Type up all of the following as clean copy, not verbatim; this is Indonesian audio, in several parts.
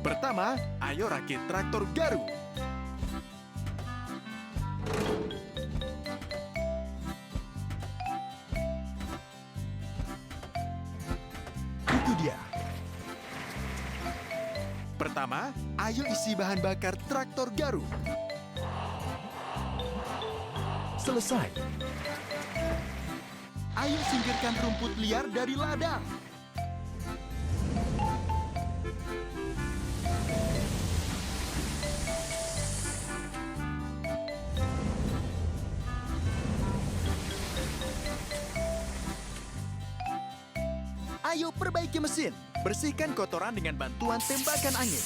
Pertama, ayo rakit traktor Garu. Itu dia. Pertama, ayo isi bahan bakar traktor Garu. Selesai. Ayo singkirkan rumput liar dari ladang. Ayo perbaiki mesin. Bersihkan kotoran dengan bantuan tembakan angin.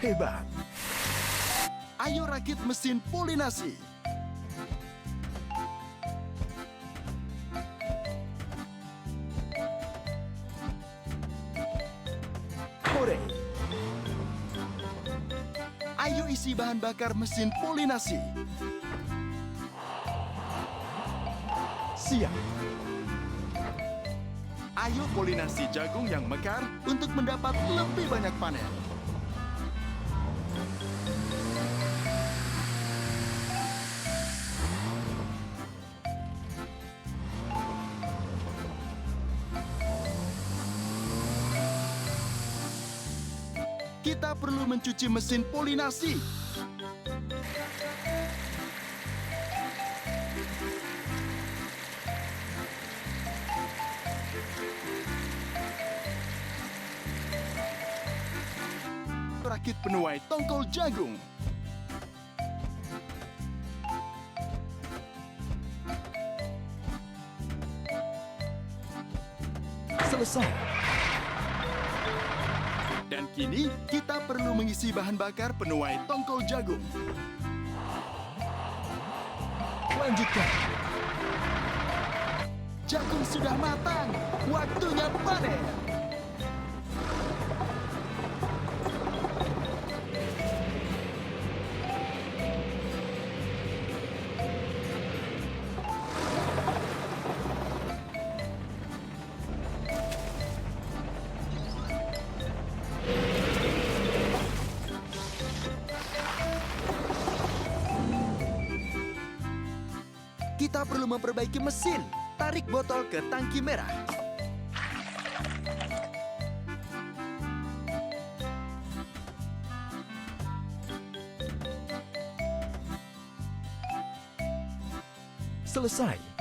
Hebat. Ayo rakit mesin polinasi. Hore. Ayo isi bahan bakar mesin polinasi. Siap. Ayo polinasi jagung yang mekar untuk mendapat lebih banyak panen. Kita perlu mencuci mesin polinasi. Rakit penuai tongkol jagung. Selesai. Dan kini, kita perlu mengisi bahan bakar penuai tongkol jagung. Lanjutkan. Jagung sudah matang. Waktunya panen. Kita perlu memperbaiki mesin. Tarik botol ke tangki merah. Selesai.